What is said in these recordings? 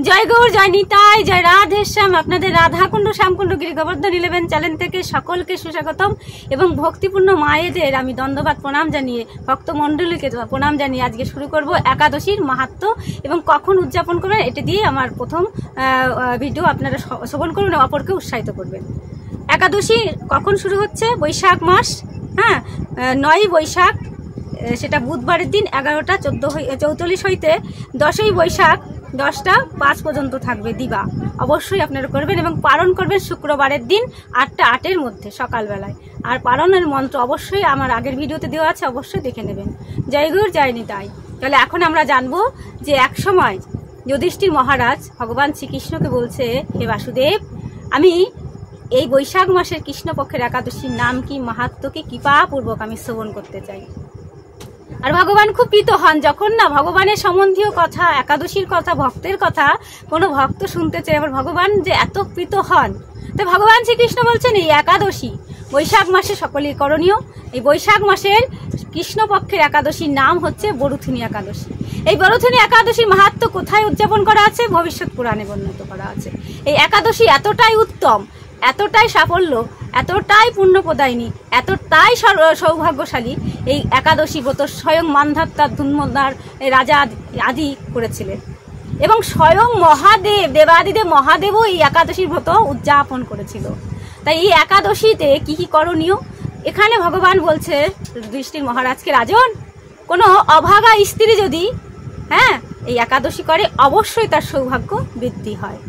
জয় গৌর, জয় নিতাই, জয় রাধেশ্যাম। আপনাদের রাধাকুণ্ড শ্যামকুণ্ড গিরি গোবর্ধন 11 চ্যানেল থেকে সকলকে সুস্বাগতম এবং ভক্তিপূর্ণ মায়েদের আমি দণ্ডবাদ প্রণাম জানিয়ে, ভক্তমণ্ডলীকে প্রণাম জানিয়ে আজকে শুরু করব একাদশীর মাহাত্ম্য এবং কখন উদযাপন করবেন এটা দিয়ে আমার প্রথম ভিডিও। আপনারা শ্রবণ করবেন, অপরকে উৎসাহিত করবেন। একাদশী কখন শুরু হচ্ছে? বৈশাখ মাস, হ্যাঁ, 9ই বৈশাখ, সেটা বুধবারের দিন 11টা 44 হইতে 10ই বৈশাখ 10টা 5 পর্যন্ত থাকবে দিবা। অবশ্যই আপনারা করবেন এবং পালন করবেন শুক্রবারের দিন 8টা 8-এর মধ্যে সকালবেলায়। আর পালনের মন্ত্র অবশ্যই আমার আগের ভিডিওতে দেওয়া আছে, অবশ্যই দেখে নেবেন। জয় গুরু, জয় নিতাই। তাহলে এখন আমরা জানবো যে এক সময় যুধিষ্ঠির মহারাজ ভগবান শ্রীকৃষ্ণকে বলছে, হে বাসুদেব, আমি এই বৈশাখ মাসের কৃষ্ণপক্ষের একাদশীর নাম কি, মাহাত্ম্য কি, কৃপাপূর্বক আমি শ্রবণ করতে চাই। আর ভগবান খুব প্রীত হন যখন না ভগবানের সম্বন্ধীয় কথা, একাদশীর কথা, ভক্তের কথা কোনো ভক্ত শুনতে চায়। আবার ভগবান যে এত প্রীত হন, তো ভগবান শ্রীকৃষ্ণ বলছেন এই একাদশী বৈশাখ মাসে সকলেই করণীয়। এই বৈশাখ মাসের কৃষ্ণপক্ষের একাদশীর নাম হচ্ছে বরুথিনী একাদশী। এই বরুথিনী একাদশীর মাহাত্ম্য কোথায় উদযাপন করা আছে? ভবিষ্যৎ পুরাণে বর্ণিত করা আছে। এই একাদশী এতটাই উত্তম, এতটাই সাফল্য, এতটাই পুণ্যপ্রদায়িনী, এতটাই সৌভাগ্যশালী, এই একাদশী ব্রত স্বয়ং মান্ধাত্তার ধুন্মদার রাজা আদি করেছিলেন এবং স্বয়ং মহাদেব, দেবাদিদেব মহাদেবও এই একাদশীর ব্রত উদযাপন করেছিল। তাই এই একাদশীতে কি কি করণীয় এখানে ভগবান বলছে যুধিষ্ঠির মহারাজকে, রাজন, কোনো অভাগা স্ত্রী যদি এই একাদশী করে অবশ্যই তার সৌভাগ্য বৃদ্ধি হয়।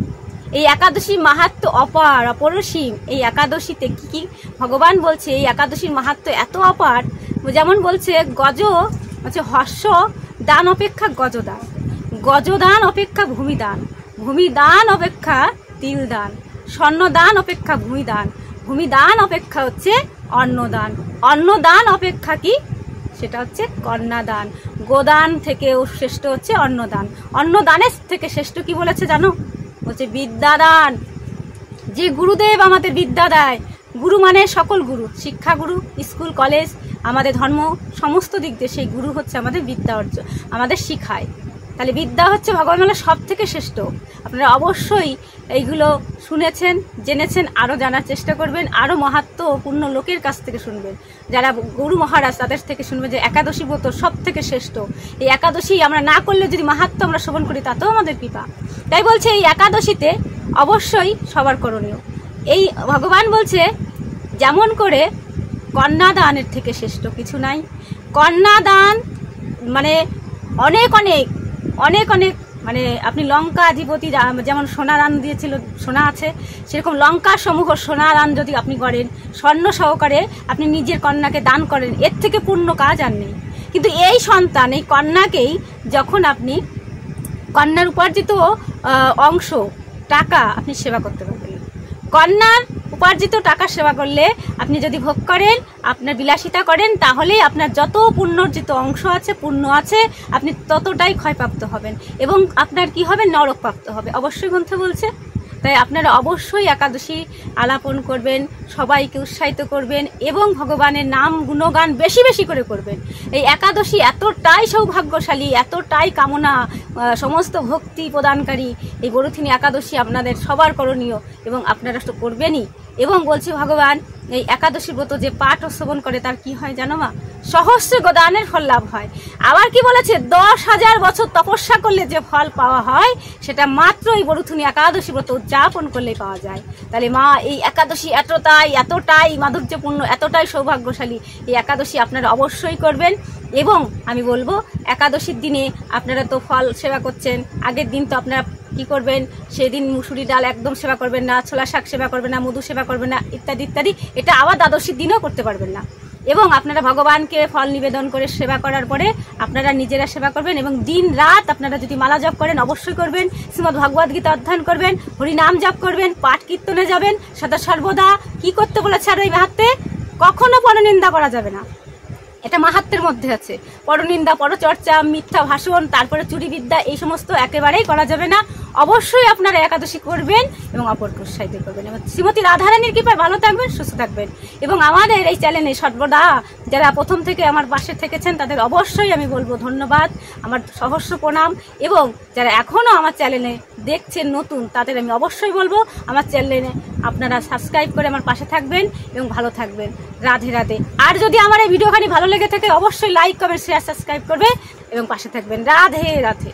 এই একাদশীর মাহাত্ম্য অপার, অপরসীম। এই একাদশীতে কি কি ভগবান বলছে, এই একাদশীর মাহাত্ম্য এত অপার, যেমন বলছে হর্ষ দান অপেক্ষা গজদান, গজদান অপেক্ষা ভূমিদান, ভূমিদান অপেক্ষা তিলদান, স্বর্ণদান অপেক্ষা ভূমিদান, ভূমিদান অপেক্ষা হচ্ছে অন্নদান, অন্নদান অপেক্ষা কি, সেটা হচ্ছে কন্যাদান, গোদান থেকেও শ্রেষ্ঠ হচ্ছে অন্নদান, অন্নদানের থেকে শ্রেষ্ঠ কি বলেছে জানো? বলছে বিদ্যাদান। যে গুরুদেব আমাদের বিদ্যা দেয়, গুরু মানে সকল গুরু, শিক্ষা গুরু, স্কুল কলেজ, আমাদের ধর্ম সমস্ত দিক দিয়ে সেই গুরু হচ্ছে আমাদের বিদ্যা অর্জন, আমাদের শিখায়। তাহলে বিদ্যা হচ্ছে ভগবানের সব থেকে শ্রেষ্ঠ। আপনারা অবশ্যই এইগুলো শুনেছেন, জেনেছেন, আরও জানার চেষ্টা করবেন, আরও মাহাত্ম্য পূর্ণ লোকের কাছ থেকে শুনবেন, যারা গুরু মহারাজ তাদের থেকে শুনবেন যে একাদশী ব্রত সব থেকে শ্রেষ্ঠ। এই একাদশী আমরা না করলে যদি মাহাত্ম্য আমরা শ্রবণ করি তাতেও আমাদের কৃপা। তাই বলছে এই একাদশীতে অবশ্যই সবার করণীয়। এই ভগবান বলছে যেমন করে কন্যাদানের থেকে শ্রেষ্ঠ কিছু নাই। কন্যাদান মানে অনেক অনেক অনেক অনেক, মানে আপনি লঙ্কা অধিপতি যেমন সোনা দান দিয়েছিল, সোনা আছে, সেরকম লঙ্কা সমূহ সোনা দান যদি আপনি করেন, স্বর্ণ সহকারে আপনি নিজের কন্যাকে দান করেন, এর থেকে পূর্ণ কাজ আর নেই। কিন্তু এই সন্তান, এই কন্যাকেই যখন আপনি কন্যার উপার্জিত অংশ টাকা আপনি সেবা করতে পারবেন। কন্যার উপার্জিত টাকা সেবা করলে আপনি যদি ভোগ করেন, আপনার বিলাসিতা করেন, তাহলে আপনার যত পুণ্যর্জিত অংশ আছে, পুণ্য আছে, আপনি ততটাই ক্ষয়প্রাপ্ত হবেন এবং আপনার কি হবে, নরকপ্রাপ্ত হবে। অবশ্যই গ্রন্থ বলছে। তাই আপনারা অবশ্যই একাদশী আলাপন করবেন, সবাইকে উৎসাহিত করবেন এবং ভগবানের নাম গুণগান বেশি বেশি করে করবেন। এই একাদশী এতটাই সৌভাগ্যশালী, এতটাই কামনা, সমস্ত ভক্তি প্রদানকারী এই বরুথিনী একাদশী আপনাদের সবার করণীয় এবং আপনারা তো করবেনই। এবং বলছে ভগবান এই একাদশী ব্রত যে পাঠ ও শ্রবণ করে তার কি হয় জানো মা? সহস্র গোদানের ফল লাভ হয়। আবার কি বলেছে? 10,000 বছর তপস্যা করলে যে ফল পাওয়া হয় সেটা মাত্র এই বরুথিনী একাদশী ব্রত উদযাপন করলেই পাওয়া যায়। তাহলে মা এই একাদশী এতটাই মাধুর্যপূর্ণ, এতটাই সৌভাগ্যশালী, এই একাদশী আপনারা অবশ্যই করবেন। এবং আমি বলবো একাদশীর দিনে আপনারা তো ফল সেবা করছেন, আগের দিন তো আপনারা কি করবেন, সেদিন মুসুরি ডাল একদম সেবা করবেন না, ছোলা শাক সেবা করবেন না, মধু সেবা করবেন না, ইত্যাদি ইত্যাদি। এটা আবার দ্বাদশীর দিনেও করতে পারবেন না। এবং আপনারা ভগবানকে ফল নিবেদন করে সেবা করার পরে আপনারা নিজেরা সেবা করবেন এবং দিন রাত আপনারা যদি মালা জপ করেন অবশ্যই করবেন, শ্রীমদ্ ভগবদ গীতা অধ্যয়ন করবেন, হরিনাম জপ করবেন, পাঠ কীর্তনে যাবেন, সদা সর্বদা কি করতে বলেছে আর ওই মাহাত্ম্যে কখনো পরনিন্দা করা যাবে না। এটা মাহাত্ম্যের মধ্যে আছে। পরনিন্দা, পরচর্চা, মিথ্যা ভাষণ, তারপরে চুরি বিদ্যা, এই সমস্ত একেবারেই করা যাবে না। অবশ্যই আপনারা একাদশী করবেন এবং অপরকে উৎসাহিত করবেন এবং শ্রীমতী রাধারানীর কৃপায় ভালো থাকবেন, সুস্থ থাকবেন। এবং আমাদের এই চ্যানেলে সর্বদা যারা প্রথম থেকে আমার পাশে থেকেছেন তাদের অবশ্যই আমি বলবো ধন্যবাদ, আমার সহস্র প্রণাম। এবং যারা এখনও আমার চ্যানেলে দেখছেন নতুন, তাদের আমি অবশ্যই বলবো আমার চ্যানেলে আপনারা সাবস্ক্রাইব করে আমার পাশে থাকবেন এবং ভালো থাকবেন। রাধে রাধে। আর যদি আমার এই ভিডিওখানি ভালো লেগে থাকে অবশ্যই লাইক, কমেন্ট, শেয়ার, সাবস্ক্রাইব করবে এবং পাশে থাকবেন। রাধে রাধে।